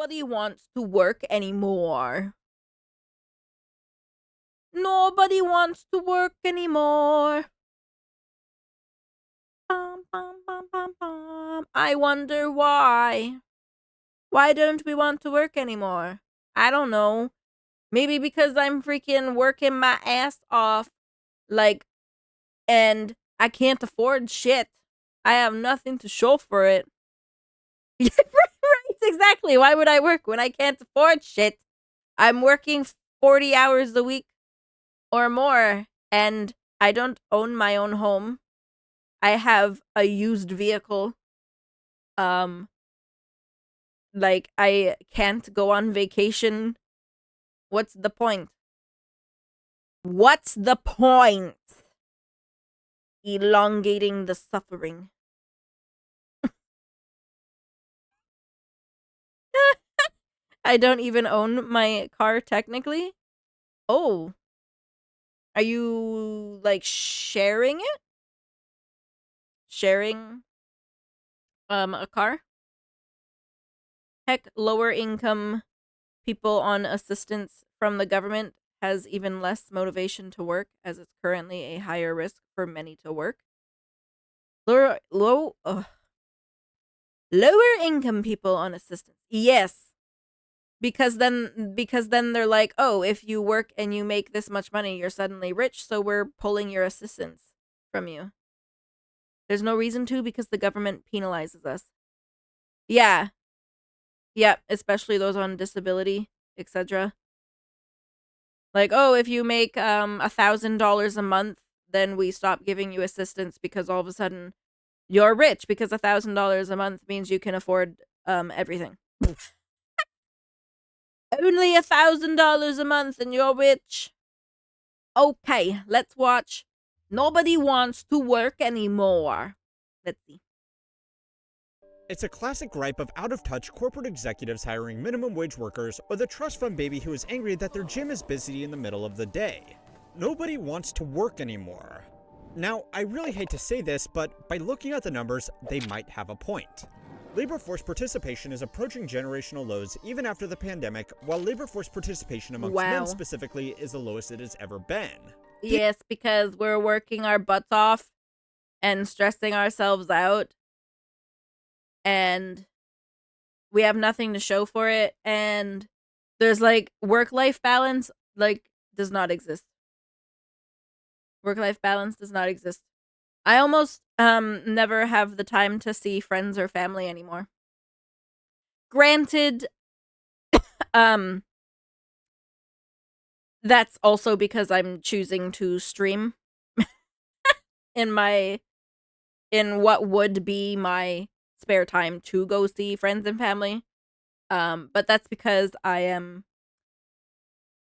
nobody wants to work anymore. Nobody wants to work anymore. Bum, bum, bum, bum, bum. I wonder why. Why don't we want to work anymore? I don't know. Maybe because I'm freaking working my ass off, like, and I can't afford shit. I have nothing to show for it. Right, exactly. Why would I work when I can't afford shit? I'm working 40 hours a week or more, and I don't own my own home. I have a used vehicle. Um, like, I can't go on vacation. What's the point? What's the point? Elongating the suffering. I don't even own my car technically. Oh, are you like sharing it? Sharing a car? Heck, lower income people on assistance from the government has even less motivation to work as it's currently a higher risk for many to work. Lower income people on assistance. Yes, because then they're like, "Oh, if you work and you make this much money, you're suddenly rich, so we're pulling your assistance from you." There's no reason to because the government penalizes us. Yeah. Yeah, especially those on disability, etc. Like, "Oh, if you make $1,000 a month, then we stop giving you assistance because all of a sudden you're rich because $1,000 a month means you can afford everything." Only $1,000 a month and you're rich. Okay, let's watch Nobody Wants to Work Anymore. Let's see. It's a classic gripe of out-of-touch corporate executives hiring minimum wage workers or the trust fund baby who is angry that their gym is busy in the middle of the day. Nobody wants to work anymore. Now, I really hate to say this, but by looking at the numbers, they might have a point. Labor force participation is approaching generational lows even after the pandemic, while labor force participation amongst men specifically is the lowest it has ever been. Yes, because we're working our butts off and stressing ourselves out, and we have nothing to show for it, and there's like work-life balance does not exist. Work-life balance does not exist. I almost never have the time to see friends or family anymore. Granted, um that's also because I'm choosing to stream in what would be my spare time to go see friends and family. But that's because I am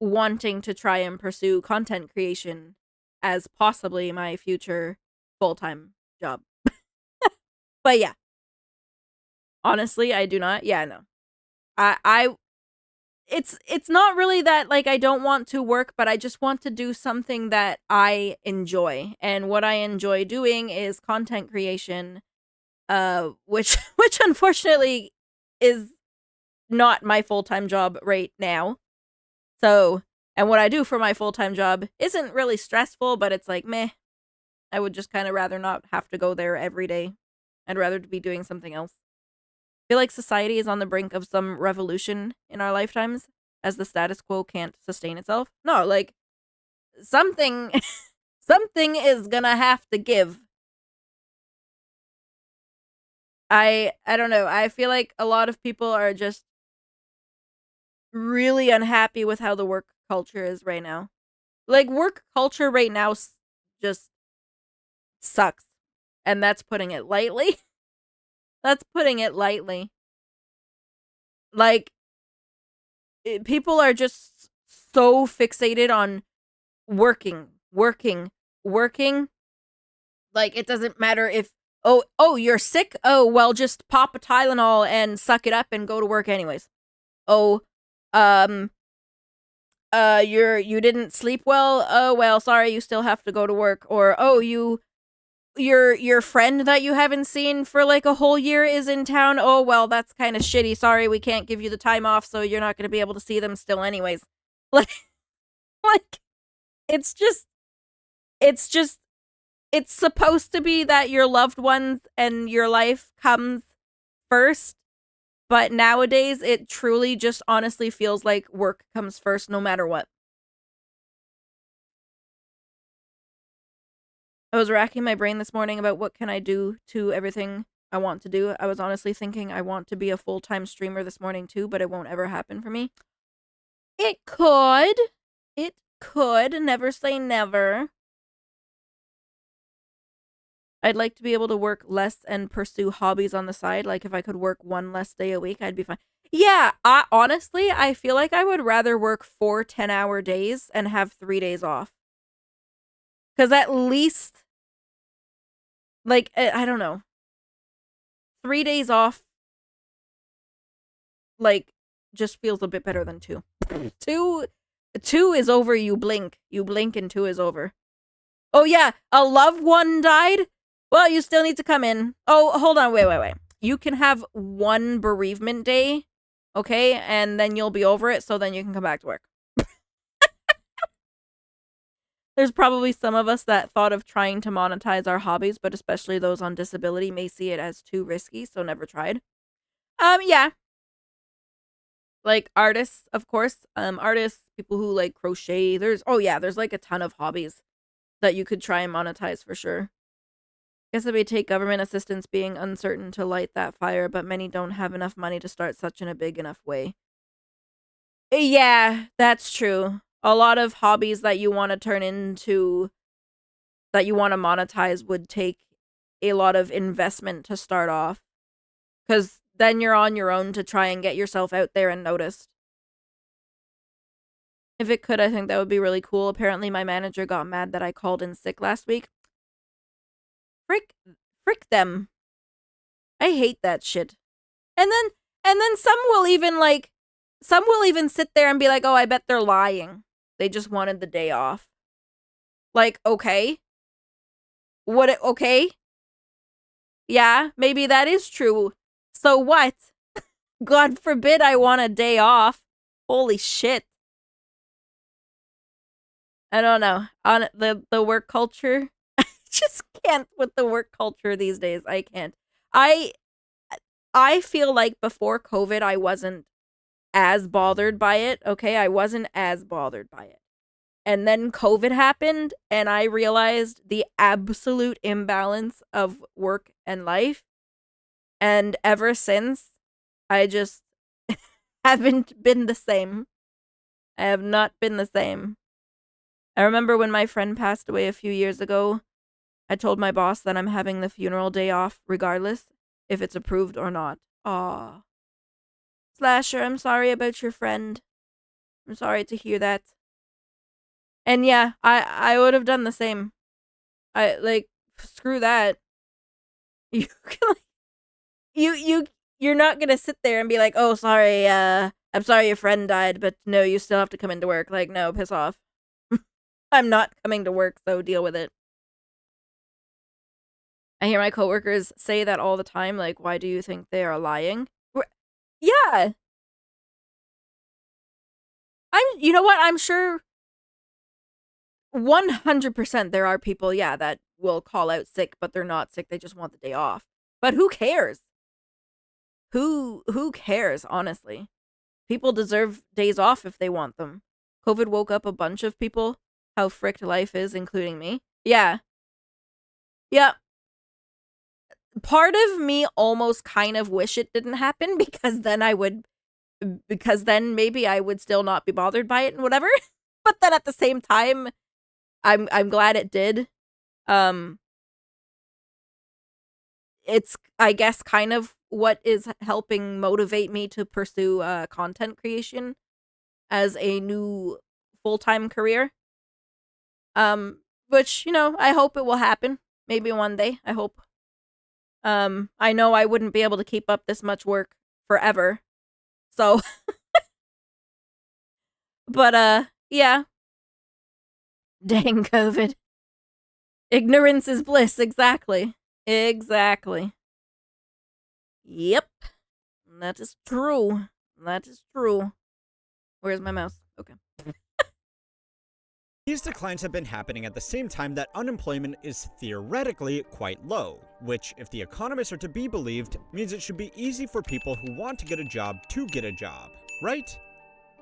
wanting to try and pursue content creation as possibly my future full-time job. But yeah. Honestly, I do not. Yeah, no. I it's not really that like I don't want to work, but I just want to do something that I enjoy. And what I enjoy doing is content creation, which which unfortunately is not my full-time job right now. So, and what I do for my full-time job isn't really stressful, but it's like, meh. I would just kind of rather not have to go there every day. I'd rather be doing something else. I feel like society is on the brink of some revolution in our lifetimes as the status quo can't sustain itself. No, like something something is gonna have to give. I don't know. I feel like a lot of people are just really unhappy with how the work culture is right now. Like work culture right now just sucks. And that's putting it lightly. That's putting it lightly. Like people are just so fixated on working, working, working. Like it doesn't matter if you're sick. Oh well, just pop a Tylenol and suck it up and go to work anyways. Oh, um, you didn't sleep well. Oh well, sorry, you still have to go to work. Or oh your friend that you haven't seen for like a whole year is in town. Oh well, that's kind of shitty. Sorry, we can't give you the time off, so you're not going to be able to see them still anyways. Like like it's just it's just it's supposed to be that your loved ones and your life comes first, but nowadays it truly just honestly feels like work comes first no matter what. I was racking my brain this morning about what can I do to everything I want to do. I was honestly thinking I want to be a full-time streamer this morning too, but it won't ever happen for me. It could. It could. Never say never. I'd like to be able to work less and pursue hobbies on the side. Like if I could work one less day a week, I'd be fine. Yeah, honestly, I feel like I would rather work 4 10-hour days and have 3 days off. Cuz at least like I don't know. 3 days off like just feels a bit better than 2. 2 2 is over, you blink. You blink and 2 is over. Oh yeah, a loved one died? Well, you still need to come in. Oh, hold on, wait. You can have one bereavement day, okay? And then you'll be over it, so then you can come back to work. There's probably some of us that thought of trying to monetize our hobbies, but especially those on disability may see it as too risky, so never tried. Yeah. Like artists, of course. Artists, people who like crochet. There's like a ton of hobbies that you could try and monetize for sure. Guess it may take government assistance being uncertain to light that fire, but many don't have enough money to start such in a big enough way. Yeah, that's true. A lot of hobbies that you want to turn into, that you want to monetize would take a lot of investment to start off. Because then you're on your own to try and get yourself out there and noticed. If it could, I think that would be really cool. Apparently, my manager got mad that I called in sick last week. Frick them. I hate that shit. And then some will even sit there and be like, "Oh, I bet they're lying. They just wanted the day off." Like, okay. Okay? Yeah, maybe that is true. So what? God forbid I want a day off. Holy shit. I don't know. On the work culture, I just can't with the work culture these days. I can't. I I feel like before COVID I wasn't as bothered by it. Okay, I wasn't as bothered by it. And then COVID happened and I realized the absolute imbalance of work and life. And ever since, I just haven't been the same. I have not been the same. I remember when my friend passed away a few years ago, I told my boss that I'm having the funeral day off regardless if it's approved or not. Aw. Slasher, I'm sorry about your friend. I'm sorry to hear that. And yeah, I would have done the same. I like screw that. You can like, you're not gonna sit there and be like, oh sorry, I'm sorry your friend died, but no, you still have to come into work. Like, no, piss off. I'm not coming to work, so deal with it. I hear my coworkers say that all the time, like, why do you think they are lying? Yeah. You know what? I'm sure 100% there are people, yeah, that will call out sick, but they're not sick. They just want the day off. But who cares? Who cares, honestly? People deserve days off if they want them. COVID woke up a bunch of people how fricked life is, including me. Yeah. Yeah. Part of me almost kind of wish it didn't happen because then maybe I would still not be bothered by it and whatever. But then at the same time, I'm glad it did. It's I guess kind of what is helping motivate me to pursue content creation as a new full-time career. Which, I hope it will happen. Maybe one day, I hope. I know I wouldn't be able to keep up this much work forever. So, but yeah. Dang COVID. Ignorance is bliss, exactly. Exactly. Yep. That is true. That is true. Where's my mouse? Okay. These declines have been happening at the same time that unemployment is theoretically quite low, which, if the economists are to be believed, means it should be easy for people who want to get a job to get a job, right?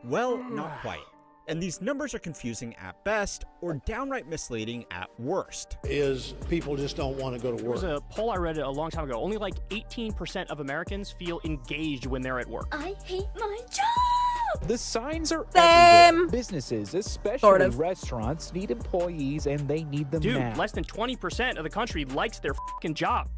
Well, not quite. And these numbers are confusing at best, or downright misleading at worst. Is people just don't want to go to There work. was a poll I read a long time ago. Only like 18% of Americans feel engaged when they're at work. I hate my job! The signs are Same. everywhere. Businesses, especially Sort of. restaurants, need employees and they need them Dude, now. less than 20% of the country likes their fucking job.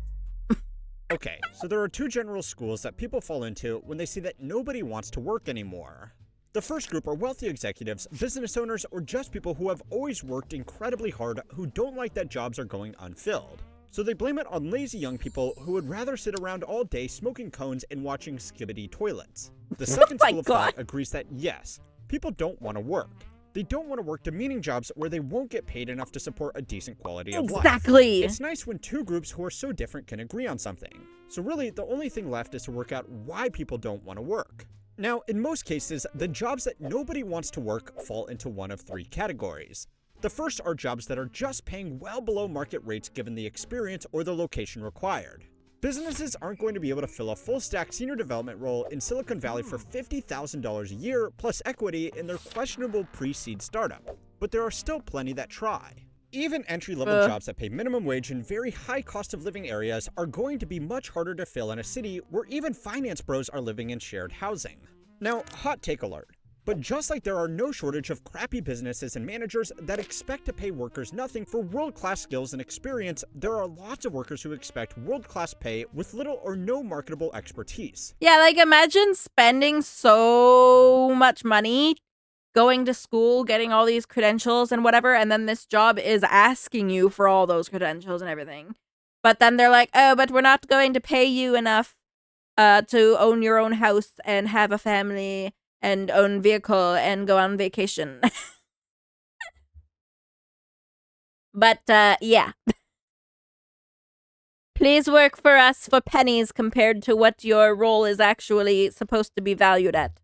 Okay, so there are two general schools that people fall into when they see that nobody wants to work anymore. The first group are wealthy executives, business owners, or just people who have always worked incredibly hard who don't like that jobs are going unfilled. So they blame it on lazy young people who would rather sit around all day smoking cones and watching skibbity toilets. The second my school of God. thought agrees that yes, people don't want to work. They don't want to work demeaning jobs where they won't get paid enough to support a decent quality of life. Exactly. It's nice when two groups who are so different can agree on something. So really, the only thing left is to work out why people don't want to work. Now, in most cases, the jobs that nobody wants to work fall into one of three categories. The first are jobs that are just paying well below market rates given the experience or the location required. Businesses aren't going to be able to fill a full-stack senior development role in Silicon Valley for $50,000 a year plus equity in their questionable pre-seed startup, but there are still plenty that try. Even entry-level jobs that pay minimum wage in very high cost of living areas are going to be much harder to fill in a city where even finance bros are living in shared housing. Now, hot take alert. But just like there are no shortage of crappy businesses and managers that expect to pay workers nothing for world-class skills and experience, there are lots of workers who expect world-class pay with little or no marketable expertise. Yeah, like imagine spending so much money going to school, getting all these credentials and whatever, and then this job is asking you for all those credentials and everything. But then they're like, oh, but we're not going to pay you enough to own your own house and have a family and own vehicle and go on vacation. But, yeah. Please work for us for pennies compared to what your role is actually supposed to be valued at.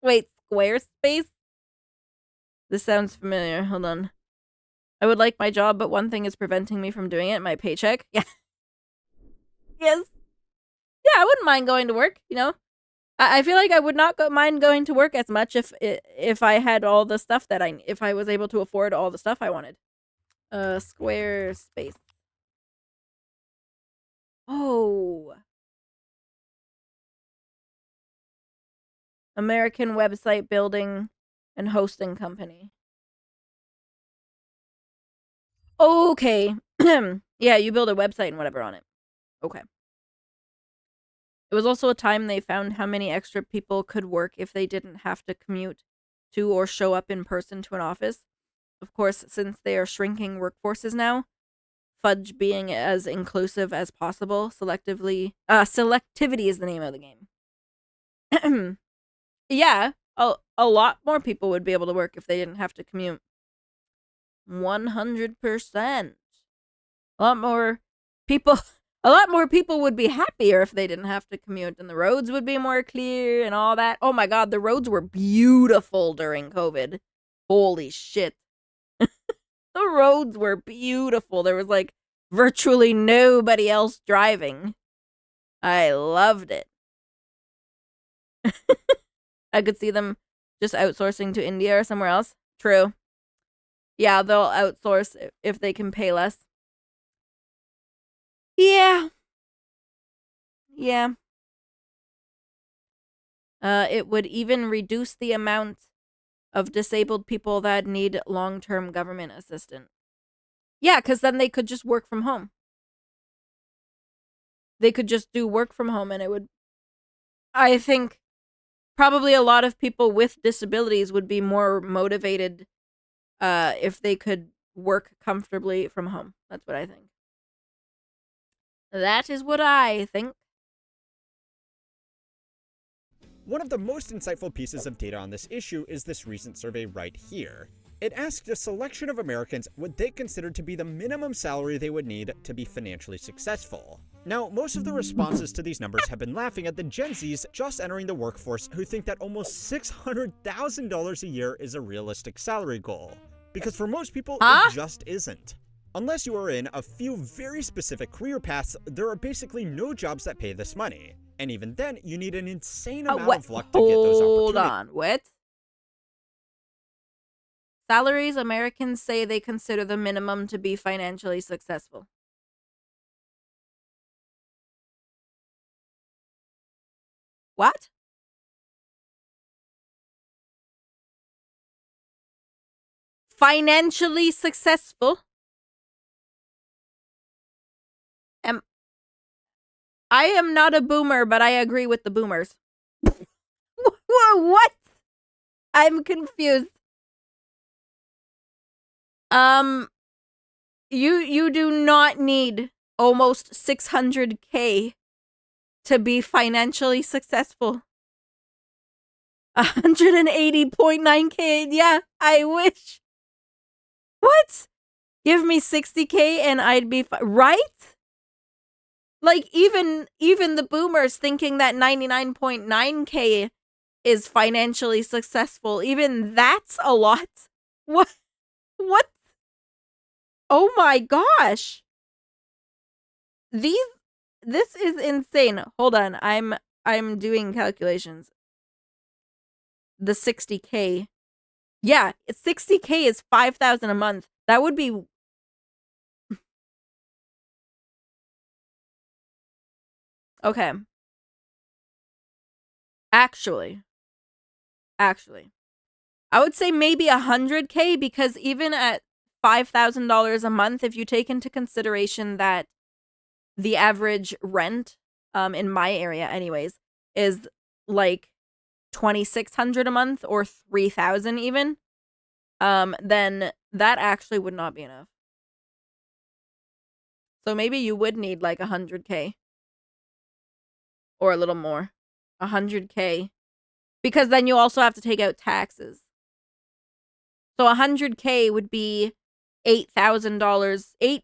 Wait, Squarespace? This sounds familiar. Hold on. I would like my job, but one thing is preventing me from doing it. My paycheck. Yeah. Yes. Yeah, I wouldn't mind going to work, you know? I feel like I would not mind going to work as much if I had all the stuff that if I was able to afford all the stuff I wanted. Squarespace. Oh. American website building and hosting company. Okay. Yeah, you build a website and whatever on it. Okay. It was also a time they found how many extra people could work if they didn't have to commute to or show up in person to an office. Of course, since they are shrinking workforces now, fudge being as inclusive as possible, selectivity is the name of the game. Yeah, a lot more people would be able to work if they didn't have to commute. 100%. A lot more people would be happier if they didn't have to commute, and the roads would be more clear and all that. Oh my god, the roads were beautiful during COVID. Holy shit. The roads were beautiful. There was like virtually nobody else driving. I loved it. I could see them just outsourcing to India or somewhere else. True. Yeah, they'll outsource if they can pay less. Yeah. Yeah. It would even reduce the amount of disabled people that need long-term government assistance. Yeah, because then they could just work from home. They could just do work from home and it would... I think probably a lot of people with disabilities would be more motivated if they could work comfortably from home. That's what I think. That is what I think. One of the most insightful pieces of data on this issue is this recent survey right here. It asked a selection of Americans what they considered to be the minimum salary they would need to be financially successful. Now, most of the responses to these numbers have been laughing at the Gen Zs just entering the workforce who think that almost $600,000 a year is a realistic salary goal. Because for most people, it just isn't. Unless you are in a few very specific career paths, there are basically no jobs that pay this money. And even then, you need an insane amount of luck to get those opportunities. Hold on, what? Salaries Americans say they consider the minimum to be financially successful. What? Financially successful? I am not a boomer, but I agree with the boomers. What? I'm confused. You do not need almost 600K to be financially successful. 180.9K. Yeah, I wish. What? Give me 60K and I'd be right? Like even the boomers thinking that 99.9K is financially successful. Even that's a lot. What? Oh my gosh. This is insane. Hold on. I'm doing calculations. The 60K. Yeah, 60K is 5,000 a month. That would be okay. Actually, I would say maybe 100K because even at $5,000 a month, if you take into consideration that the average rent, in my area anyways, is like $2,600 a month or $3,000 even, then that actually would not be enough. So maybe you would need like 100K or a little more, 100K, because then you also have to take out taxes. So 100K would be $8,000,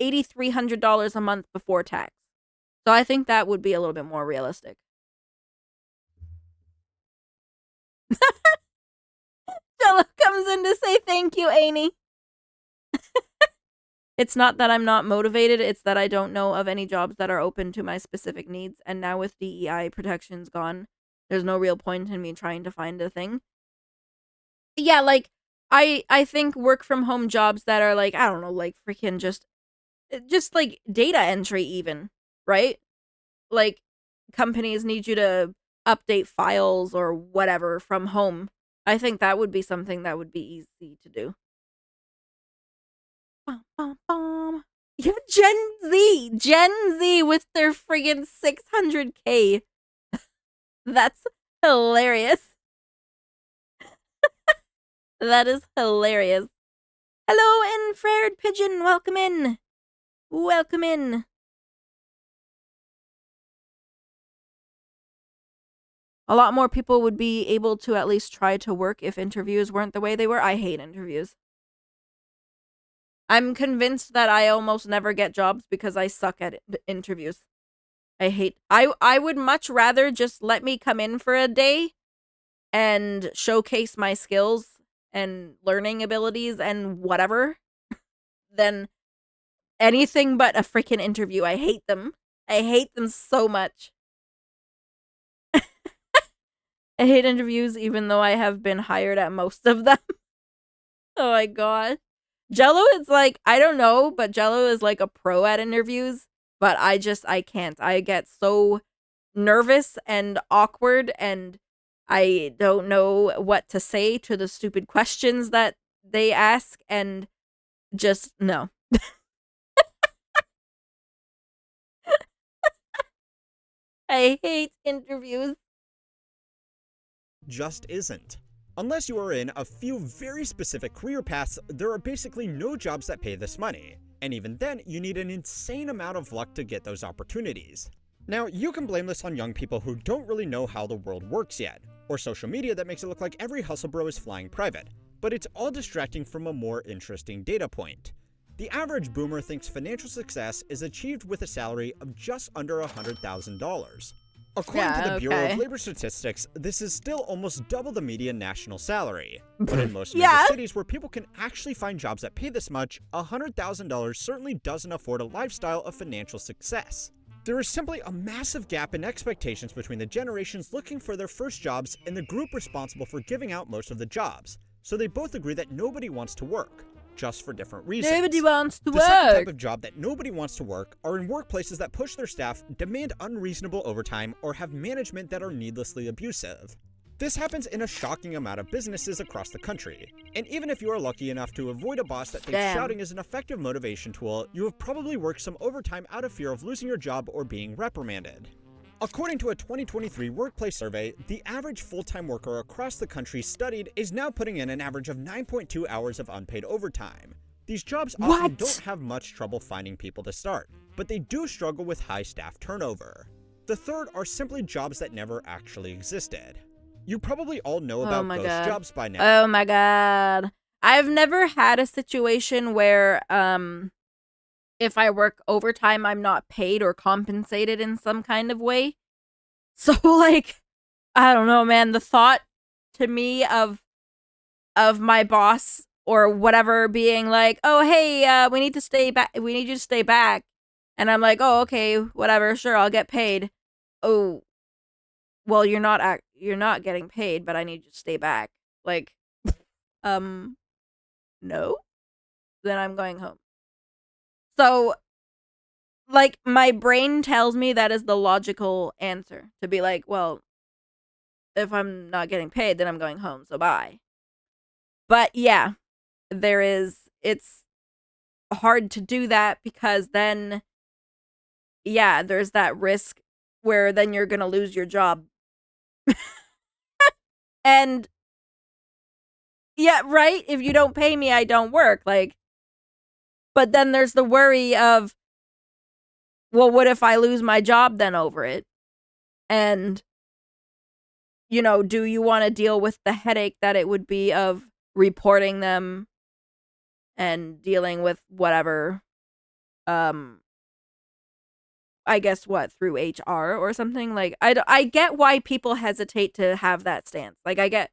$8,300 a month before tax. So I think that would be a little bit more realistic. Jello comes in to say thank you, Amy. It's not that I'm not motivated, it's that I don't know of any jobs that are open to my specific needs, and now with DEI protections gone, there's no real point in me trying to find a thing. Yeah, like, I think work from home jobs that are like, I don't know, like freaking just like data entry even, right? Like companies need you to update files or whatever from home. I think that would be something that would be easy to do. Yeah, Gen Z with their friggin' 600K. That's hilarious. That is hilarious. Hello, infrared pigeon. Welcome in. Welcome in. A lot more people would be able to at least try to work if interviews weren't the way they were. I hate interviews. I'm convinced that I almost never get jobs because I suck at interviews. I would much rather just let me come in for a day and showcase my skills and learning abilities and whatever than anything but a freaking interview. I hate them. I hate them so much. I hate interviews even though I have been hired at most of them. Oh my god. Jello is like, I don't know, but Jello is like a pro at interviews, but I can't. I get so nervous and awkward and I don't know what to say to the stupid questions that they ask and just no. I hate interviews. Just isn't. Unless you are in a few very specific career paths, there are basically no jobs that pay this money. And even then, you need an insane amount of luck to get those opportunities. Now, you can blame this on young people who don't really know how the world works yet, or social media that makes it look like every hustle bro is flying private. but it's all distracting from a more interesting data point. The average boomer thinks financial success is achieved with a salary of just under $100,000. According to the Bureau of Labor Statistics, this is still almost double the median national salary. But in most major cities where people can actually find jobs that pay this much, $100,000 certainly doesn't afford a lifestyle of financial success. There is simply a massive gap in expectations between the generations looking for their first jobs and the group responsible for giving out most of the jobs. So they both agree that nobody wants to work, just for different reasons. Nobody wants to work. The second type of job that nobody wants to work are in workplaces that push their staff, demand unreasonable overtime, or have management that are needlessly abusive. This happens in a shocking amount of businesses across the country. And even if you are lucky enough to avoid a boss that thinks shouting is an effective motivation tool, you have probably worked some overtime out of fear of losing your job or being reprimanded. According to a 2023 workplace survey, the average full-time worker across the country studied is now putting in an average of 9.2 hours of unpaid overtime. These jobs often don't have much trouble finding people to start, but they do struggle with high staff turnover. The third are simply jobs that never actually existed. You probably all know about ghost jobs by now. Oh my god. I've never had a situation where, if I work overtime, I'm not paid or compensated in some kind of way. So, like, I don't know, man. The thought to me of my boss or whatever being like, "Oh, hey, we need to stay back. We need you to stay back," and I'm like, "Oh, okay, whatever. Sure, I'll get paid." Oh, well, you're not getting paid, but I need you to stay back. Like, no. Then I'm going home. So, like, my brain tells me that is the logical answer. To be like, well, if I'm not getting paid, then I'm going home, so bye. But, yeah, it's hard to do that because then, yeah, there's that risk where then you're gonna lose your job. And, yeah, right? If you don't pay me, I don't work, like... But then there's the worry of, well, what if I lose my job then over it? And, you know, do you want to deal with the headache that it would be of reporting them and dealing with whatever, I guess through HR or something? Like, I get why people hesitate to have that stance. Like, I get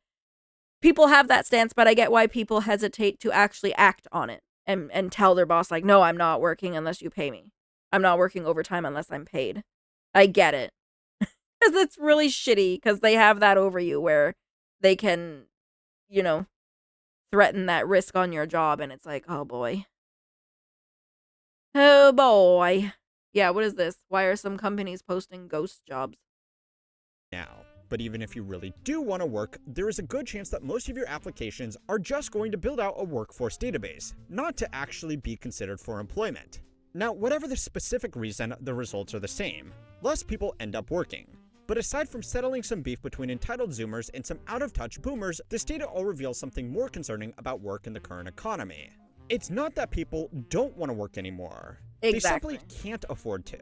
people have that stance, but I get why people hesitate to actually act on it. And tell their boss, like, no, I'm not working unless you pay me. I'm not working overtime unless I'm paid. I get it. Because it's really shitty, because they have that over you where they can, you know, threaten that risk on your job, and it's like, oh boy. Oh boy. Yeah, what is this? Why are some companies posting ghost jobs? Now. But even if you really do want to work, there is a good chance that most of your applications are just going to build out a workforce database, not to actually be considered for employment. Now, whatever the specific reason, the results are the same. Less people end up working. But aside from settling some beef between entitled Zoomers and some out-of-touch boomers, this data all reveals something more concerning about work in the current economy. It's not that people don't want to work anymore. Exactly. They simply can't afford to.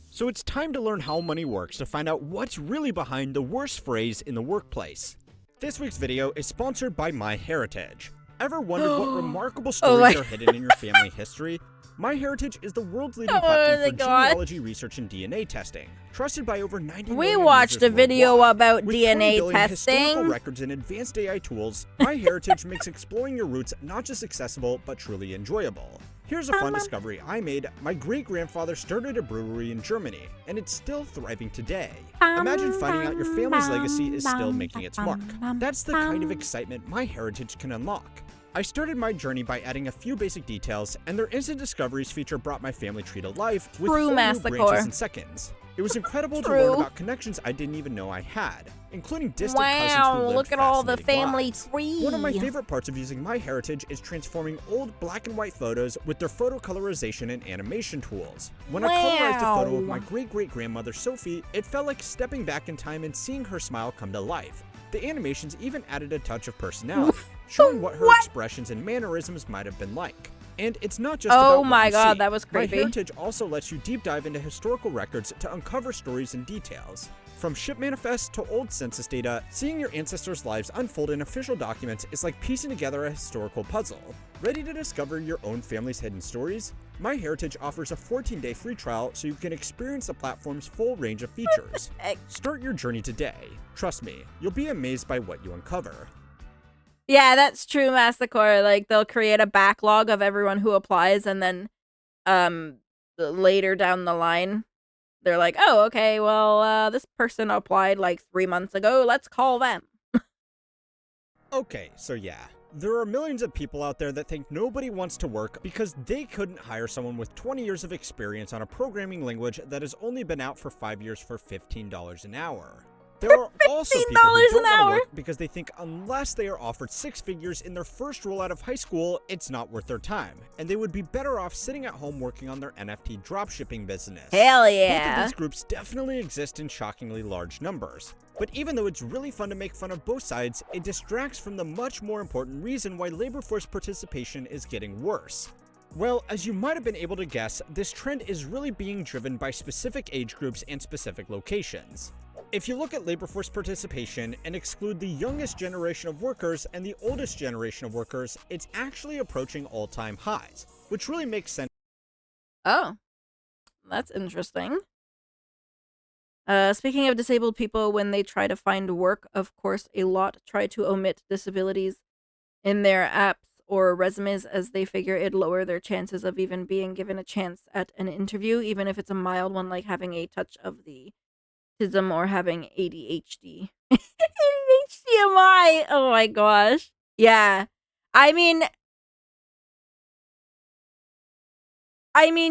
So it's time to learn how money works to find out what's really behind the worst phrase in the workplace. This week's video is sponsored by MyHeritage. Ever wondered what remarkable stories are hidden in your family history? MyHeritage is the world's leading platform for genealogy research and DNA testing. Trusted by over 90 million We watched a video about DNA testing. Historical records and advanced AI tools, MyHeritage makes exploring your roots not just accessible, but truly enjoyable. Here's a fun discovery I made. My great-grandfather started a brewery in Germany, and it's still thriving today. Imagine finding out your family's legacy is still making its mark. That's the kind of excitement MyHeritage can unlock. I started my journey by adding a few basic details, and their instant discoveries feature brought my family tree to life with whole new branches in seconds. It was incredible to learn about connections I didn't even know I had, including distant cousins who lived look at all the family lives. tree. One of my favorite parts of using MyHeritage is transforming old black and white photos with their photo colorization and animation tools. When I colorized a photo of my great-great-grandmother Sophie, it felt like stepping back in time and seeing her smile come to life. The animations even added a touch of personality, showing what her expressions and mannerisms might have been like. And it's not just about what you see. That was creepy. MyHeritage also lets you deep dive into historical records to uncover stories and details. From ship manifests to old census data, seeing your ancestors' lives unfold in official documents is like piecing together a historical puzzle. Ready to discover your own family's hidden stories? MyHeritage offers a 14-day free trial so you can experience the platform's full range of features. Start your journey today. Trust me, you'll be amazed by what you uncover. Yeah, that's true, Massacre. Like, they'll create a backlog of everyone who applies, and then later down the line, they're like, oh, okay, well, this person applied like 3 months ago. Let's call them. Okay, so yeah. There are millions of people out there that think nobody wants to work because they couldn't hire someone with 20 years of experience on a programming language that has only been out for 5 years for $15 an hour. There are also people who don't want to work because they think unless they are offered 6 figures in their first role out of high school, it's not worth their time, and they would be better off sitting at home working on their NFT dropshipping business. Hell yeah. Both of these groups definitely exist in shockingly large numbers. But even though it's really fun to make fun of both sides, it distracts from the much more important reason why labor force participation is getting worse. Well, as you might have been able to guess, this trend is really being driven by specific age groups and specific locations. If you look at labor force participation and exclude the youngest generation of workers and the oldest generation of workers, it's actually approaching all-time highs, which really makes sense. Oh, that's interesting. Speaking of disabled people, when they try to find work, of course, a lot try to omit disabilities in their apps or resumes as they figure it'd lower their chances of even being given a chance at an interview, even if it's a mild one like having a touch of the autism or having ADHD. ADHDMI! Oh my gosh. Yeah. I mean,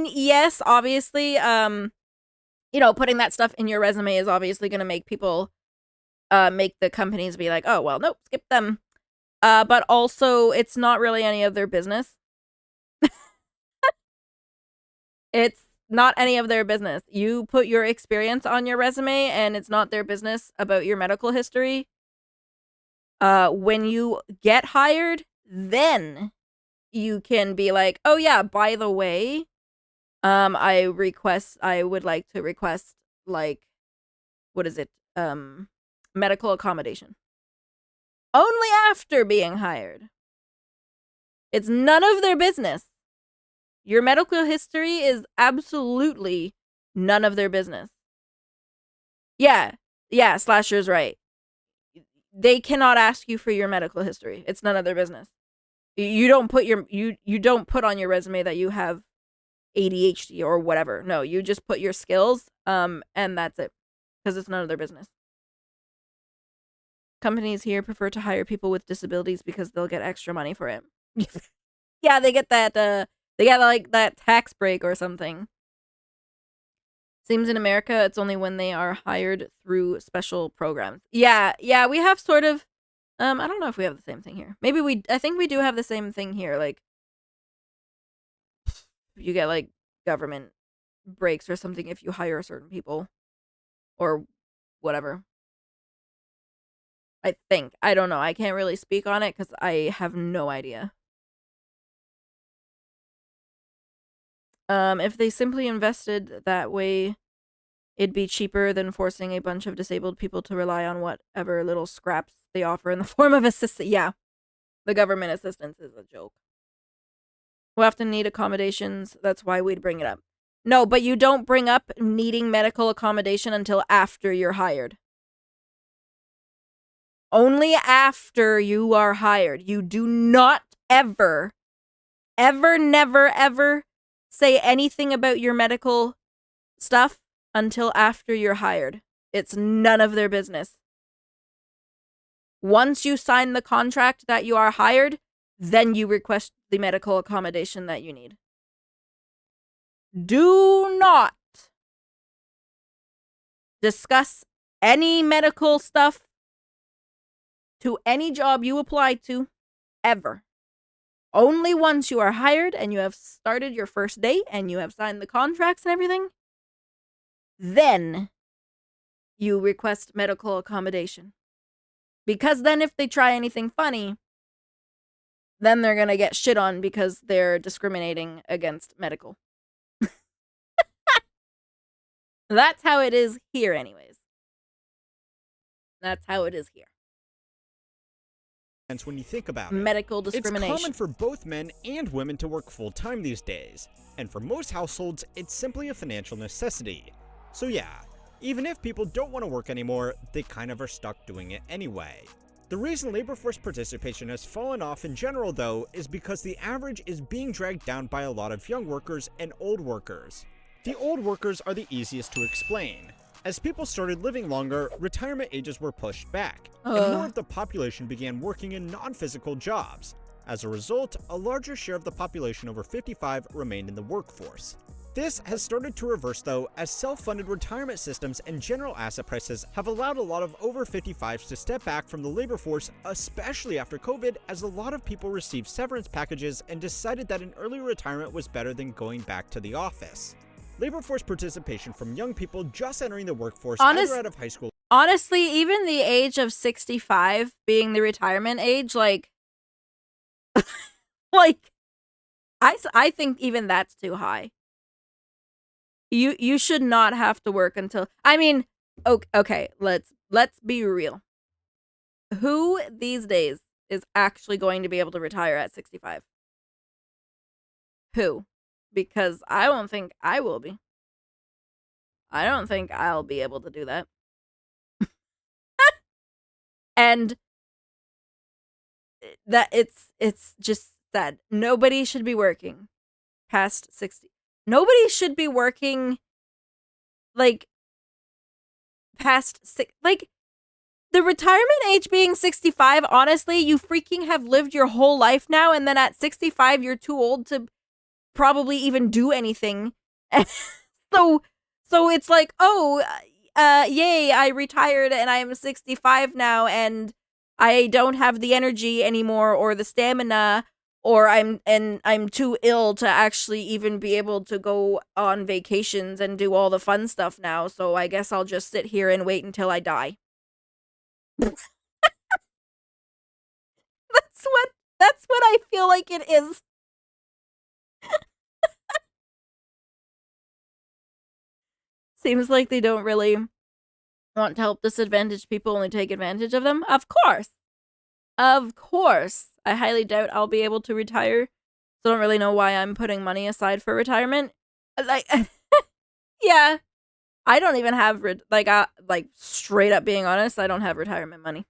yes, obviously, you know, putting that stuff in your resume is obviously going to make people, make the companies be like, oh, well, nope, skip them. But also, it's not really any of their business. It's not any of their business. You put your experience on your resume, and it's not their business about your medical history. When you get hired, then you can be like, oh yeah, by the way, I would like to request, like, what is it? Medical accommodation. Only after being hired. It's none of their business. Your medical history is absolutely none of their business. Yeah, Slasher's right. They cannot ask you for your medical history. It's none of their business. You don't put you don't put on your resume that you have ADHD or whatever. No, you just put your skills, and that's it. Because it's none of their business. Companies here prefer to hire people with disabilities because they'll get extra money for it. Yeah, they get that, they get, like, that tax break or something. Seems in America, it's only when they are hired through special programs. Yeah, we have sort of, I don't know if we have the same thing here. Maybe I think we do have the same thing here, like, you get, like, government breaks or something if you hire certain people. Or whatever. I think. I don't know. I can't really speak on it because I have no idea. If they simply invested that way, it'd be cheaper than forcing a bunch of disabled people to rely on whatever little scraps they offer in the form of assistance. Yeah, the government assistance is a joke. We'll have to need accommodations. That's why we'd bring it up. No, but you don't bring up needing medical accommodation until after you're hired. Only after you are hired. You do not ever, never, ever say anything about your medical stuff until after you're hired. It's none of their business. Once you sign the contract that you are hired, then you request the medical accommodation that you need. Do not discuss any medical stuff to any job you apply to, ever. Only once you are hired and you have started your first day and you have signed the contracts and everything, then you request medical accommodation. Because then if they try anything funny, then they're gonna get shit on because they're discriminating against medical. That's how it is here anyways. That's how it is here. When you think about it. Medical discrimination. It's common for both men and women to work full-time these days, and for most households, it's simply a financial necessity. So yeah, even if people don't want to work anymore, they kind of are stuck doing it anyway. The reason labor force participation has fallen off in general, though, is because the average is being dragged down by a lot of young workers and old workers. The old workers are the easiest to explain. As people started living longer, retirement ages were pushed back, and more of the population began working in non-physical jobs. As a result, a larger share of the population over 55 remained in the workforce. This has started to reverse, though, as self-funded retirement systems and general asset prices have allowed a lot of over 55s to step back from the labor force, especially after COVID, as a lot of people received severance packages and decided that an early retirement was better than going back to the office. Labor force participation from young people just entering the workforce either out of high school. Honestly, even the age of 65 being the retirement age, like, I think even that's too high. You should not have to work until, I mean, okay, let's be real. Who these days is actually going to be able to retire at 65? Who? Because I don't think I will be. I don't think I'll be able to do that. And that it's just sad. Nobody should be working past 60. Nobody should be working like past like the retirement age being 65. Honestly, you freaking have lived your whole life now, and then at 65 you're too old to probably even do anything. so it's like, oh, yay, I retired and I'm 65 now and I don't have the energy anymore or the stamina, or I'm too ill to actually even be able to go on vacations and do all the fun stuff now, so I guess I'll just sit here and wait until I die. That's what I feel like it is. Seems like they don't really want to help disadvantaged people, only take advantage of them. Of course. Of course. I highly doubt I'll be able to retire. So I don't really know why I'm putting money aside for retirement. Like, yeah. I don't even have, straight up being honest, I don't have retirement money.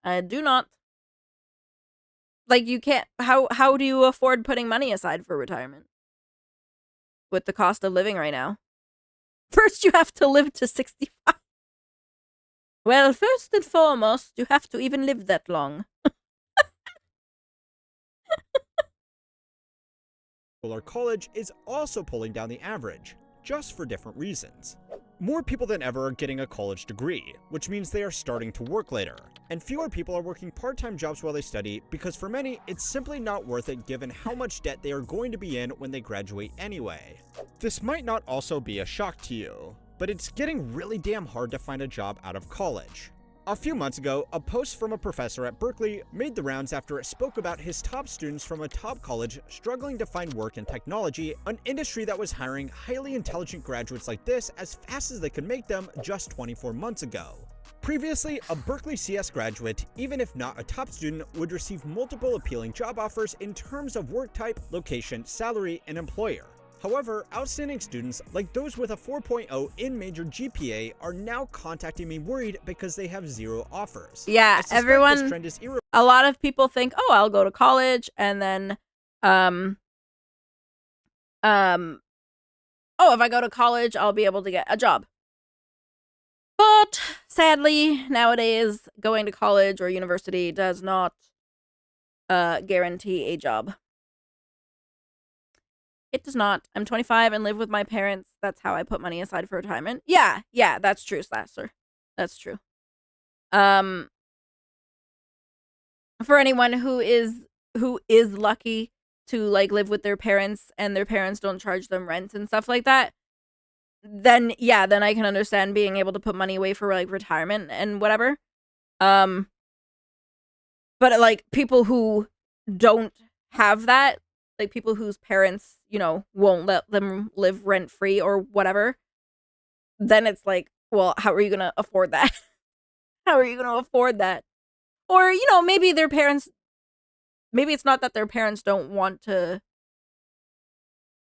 I do not. Like, you can't, how do you afford putting money aside for retirement? With the cost of living right now. First, you have to live to 65. Well, first and foremost, you have to even live that long. Or college is also pulling down the average, just for different reasons. More people than ever are getting a college degree, which means they are starting to work later, and fewer people are working part-time jobs while they study because for many, it's simply not worth it given how much debt they are going to be in when they graduate anyway. This might not also be a shock to you, but it's getting really damn hard to find a job out of college. A few months ago, a post from a professor at Berkeley made the rounds after it spoke about his top students from a top college struggling to find work in technology, an industry that was hiring highly intelligent graduates like this as fast as they could make them just 24 months ago. Previously, a Berkeley CS graduate, even if not a top student, would receive multiple appealing job offers in terms of work type, location, salary, and employer. However, outstanding students, like those with a 4.0 in major GPA, are now contacting me worried because they have zero offers. Yeah, everyone, this trend is a lot of people think, oh, I'll go to college and then, oh, if I go to college, I'll be able to get a job. But sadly, nowadays, going to college or university does not guarantee a job. It does not. I'm 25 and live with my parents. That's how I put money aside for retirement. Yeah, that's true, Slasher. That's true. For anyone who is lucky to like live with their parents and their parents don't charge them rent and stuff like that, then I can understand being able to put money away for like retirement and whatever. But like people who don't have that, like people whose parents, won't let them live rent free or whatever, then it's like, Well, how are you gonna afford that? How are you gonna afford that? Or, you know, maybe their parents, maybe it's not that their parents don't want to,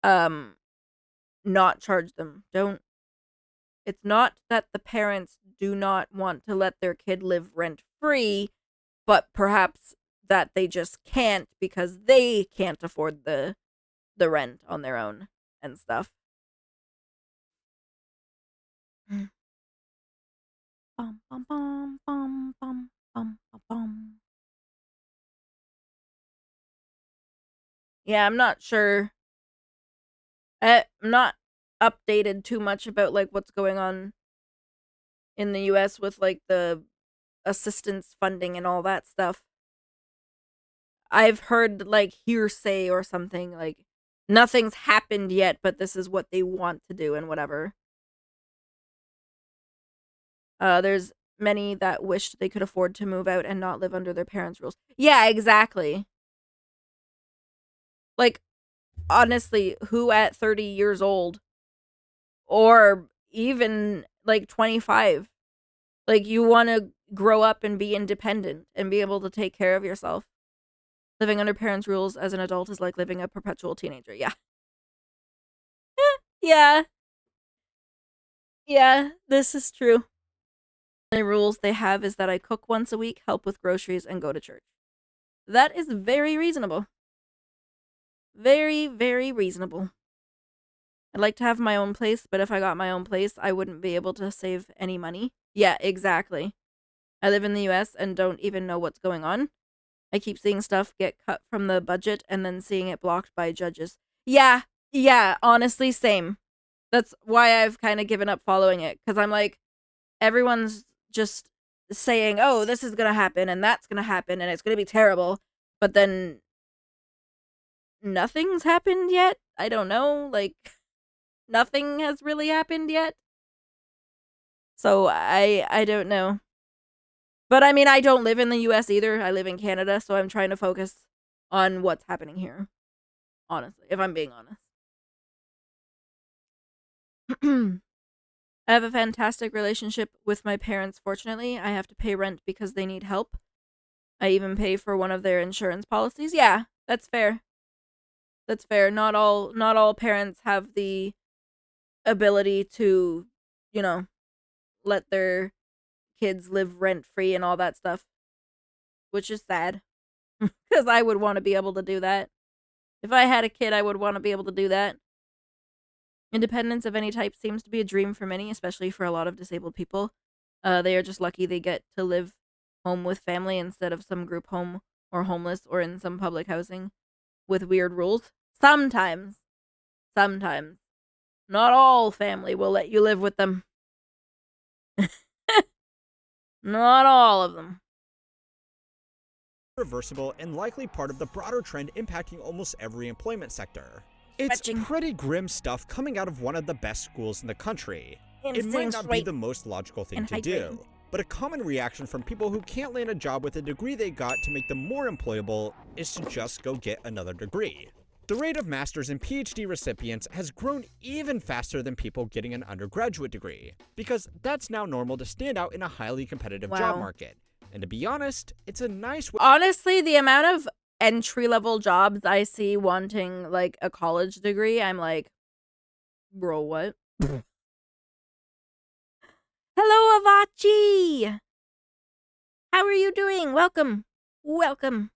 um, not charge them. It's not that the parents do not want to let their kid live rent free, but perhaps that they just can't because they can't afford the rent on their own and stuff. Mm. Bum, bum, bum, bum, bum, bum, bum, bum. Yeah, I'm not sure. I'm not updated too much about like what's going on in the US with like the assistance funding and all that stuff. I've heard like hearsay or something like nothing's happened yet, but this is what they want to do and whatever. There's many that wished they could afford to move out and not live under their parents' rules. Yeah, exactly. Like, honestly, who at 30 years old or even like 25, like, you want to grow up and be independent and be able to take care of yourself? Living under parents' rules as an adult is like living a perpetual teenager. Yeah. Yeah. Yeah, this is true. The rules they have is that I cook once a week, help with groceries, and go to church. That is very reasonable. Very, very reasonable. I'd like to have my own place, but if I got my own place, I wouldn't be able to save any money. Yeah, exactly. I live in the US and don't even know what's going on. I keep seeing stuff get cut from the budget and then seeing it blocked by judges. Yeah, yeah, honestly, same. That's why I've kind of given up following it, because I'm like, everyone's just saying, oh, this is gonna happen and that's gonna happen and it's gonna be terrible, but then nothing's happened yet. I don't know, like, nothing has really happened yet. So I don't know. But I mean, I don't live in the US either. I live in Canada, so I'm trying to focus on what's happening here. Honestly, if I'm being honest. I have a fantastic relationship with my parents, fortunately. I have to pay rent because they need help. I even pay for one of their insurance policies. Yeah, that's fair. That's fair. Not all parents have the ability to, you know, let their kids live rent free and all that stuff, which is sad because I would want to be able to do that. If I had a kid, I would want to be able to do that. Independence of any type seems to be a dream for many, especially for a lot of disabled people. They are just lucky they get to live home with family instead of some group home or homeless or in some public housing with weird rules. Sometimes. Sometimes. Not all family will let you live with them. Not all of them. Reversible and likely part of the broader trend impacting almost every employment sector. It's Fetching. pretty grim stuff coming out of one of the best schools in the country. It might not be the most logical thing to do, but a common reaction from people who can't land a job with a degree they got to make them more employable is to just go get another degree. The rate of master's and PhD recipients has grown even faster than people getting an undergraduate degree, because that's now normal to stand out in a highly competitive job market. And to be honest, it's a nice way. Honestly, the amount of entry-level jobs I see wanting, like, a college degree, I'm like, bro, what? Hello, Avachi! How are you doing? Welcome. Welcome.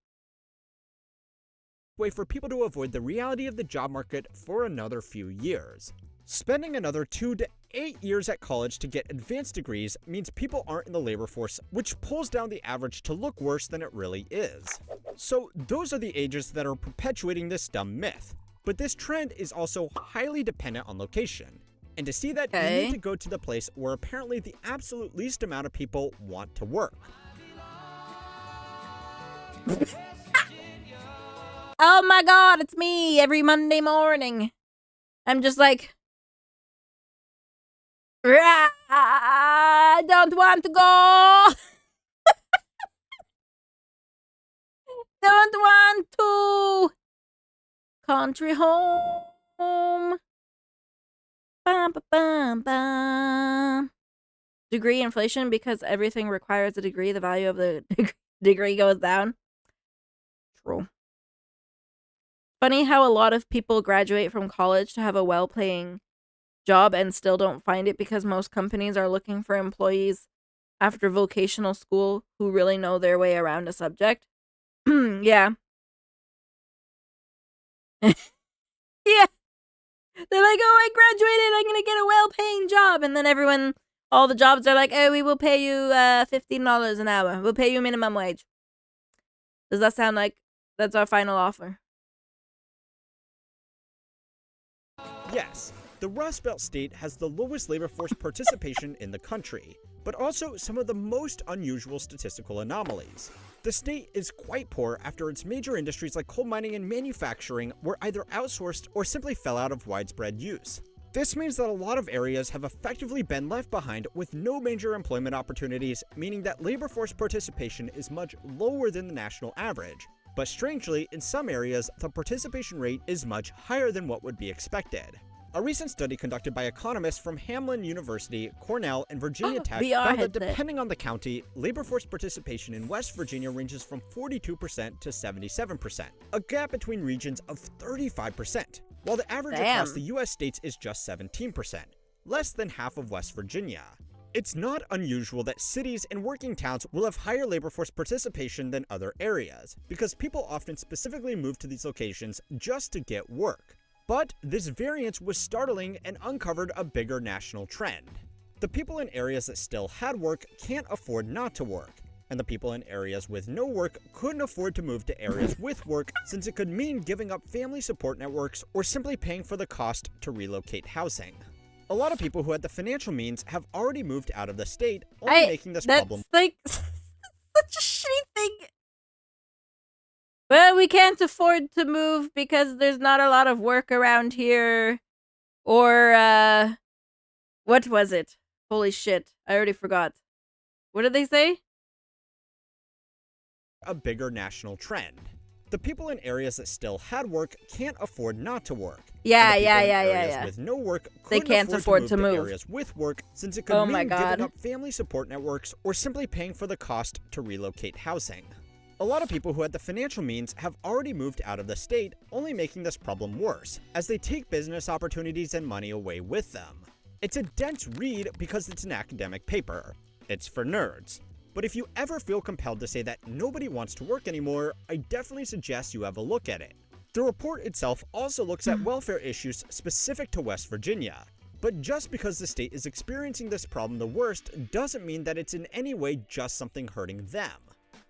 Way for people to avoid the reality of the job market for another few years. Spending another 2 to 8 years at college to get advanced degrees means people aren't in the labor force, which pulls down the average to look worse than it really is. So those are the ages that are perpetuating this dumb myth. But this trend is also highly dependent on location. And to see that, you need to go to the place where apparently the absolute least amount of people want to work. Oh my god, it's me every Monday morning. I'm just like, I don't want to go. Don't want to. Country home. Bum, bum, bum, bum. degree inflation because everything requires a degree. The value of the degree goes down. True. Funny how a lot of people graduate from college to have a well-paying job and still don't find it because most companies are looking for employees after vocational school who really know their way around a subject. Yeah. Yeah. They're like, oh, I graduated, I'm gonna get a well-paying job. And then all the jobs are like, oh, we will pay you $15 an hour. We'll pay you minimum wage. Does that sound like that's our final offer? Yes, the Rust Belt state has the lowest labor force participation in the country, but also some of the most unusual statistical anomalies. The state is quite poor after its major industries like coal mining and manufacturing were either outsourced or simply fell out of widespread use. This means that a lot of areas have effectively been left behind with no major employment opportunities, meaning that labor force participation is much lower than the national average. But strangely, in some areas, the participation rate is much higher than what would be expected. A recent study conducted by economists from Hamline University, Cornell, and Virginia Tech found that depending on the county, labor force participation in West Virginia ranges from 42% to 77%, a gap between regions of 35%, while the average across the US states is just 17%, less than half of West Virginia. It's not unusual that cities and working towns will have higher labor force participation than other areas, because people often specifically move to these locations just to get work. But this variance was startling and uncovered a bigger national trend. The people in areas that still had work can't afford not to work, and the people in areas with no work couldn't afford to move to areas with work since it could mean giving up family support networks or simply paying for the cost to relocate housing. A lot of people who had the financial means have already moved out of the state, only making this problem. That's like such a shitty thing. Well, we can't afford to move because there's not a lot of work around here. Or, what was it? Holy shit, I already forgot. What did they say? A bigger national trend. The people in areas that still had work can't afford not to work. Yeah. With no work, they can't afford to move. Areas with work since it could mean God. giving up family support networks or simply paying for the cost to relocate housing. A lot of people who had the financial means have already moved out of the state, only making this problem worse, as they take business opportunities and money away with them. It's a dense read because it's an academic paper. It's for nerds. But if you ever feel compelled to say that nobody wants to work anymore, I definitely suggest you have a look at it. The report itself also looks at welfare issues specific to West Virginia. But just because the state is experiencing this problem the worst doesn't mean that it's in any way just something hurting them.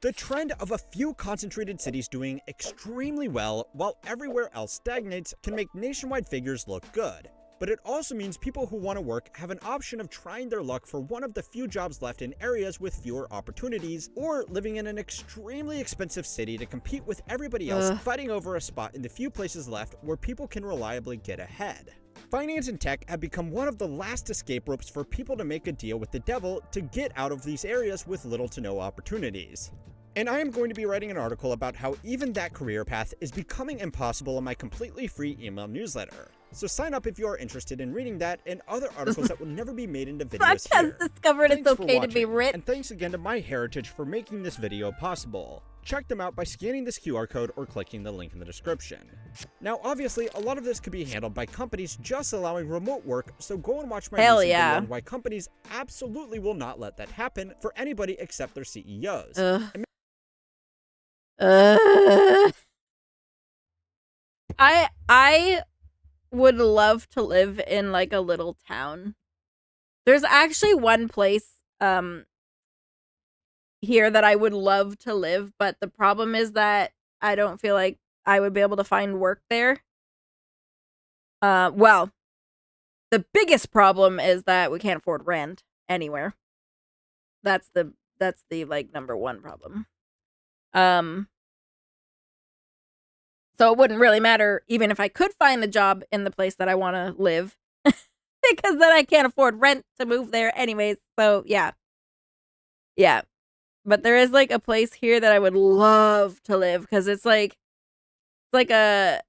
The trend of a few concentrated cities doing extremely well while everywhere else stagnates can make nationwide figures look good. But it also means people who want to work have an option of trying their luck for one of the few jobs left in areas with fewer opportunities, or living in an extremely expensive city to compete with everybody else fighting over a spot in the few places left where people can reliably get ahead. Finance and tech have become one of the last escape ropes for people to make a deal with the devil to get out of these areas with little to no opportunities. And I am going to be writing an article about how even that career path is becoming impossible in my completely free email newsletter. So sign up if you are interested in reading that and other articles that will never be made into videos here. Has discovered Thanks it's okay to be rich. And thanks again to MyHeritage for making this video possible. Check them out by scanning this QR code or clicking the link in the description. Now obviously, a lot of this could be handled by companies just allowing remote work, so go and watch my recent video on why companies absolutely will not let that happen for anybody except their CEOs. I would love to live in like a little town. There's actually one place here that I would love to live, but the problem is that I don't feel like I would be able to find work there. Well, the biggest problem is that we can't afford rent anywhere. That's the like number one problem. So it wouldn't really matter even if I could find a job in the place that I want to live because then I can't afford rent to move there anyways. So yeah. But there is like a place here that I would love to live because it's like a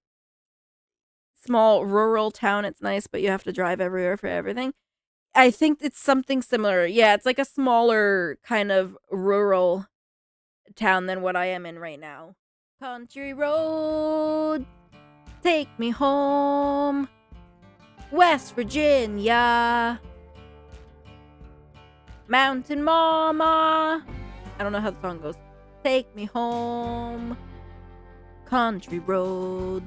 small rural town. It's nice, but you have to drive everywhere for everything. I think it's something similar. Yeah, it's like a smaller kind of rural town than what I am in right now. Country road, take me home, West Virginia, Mountain Mama. I don't know how the song goes. Take me home, country road.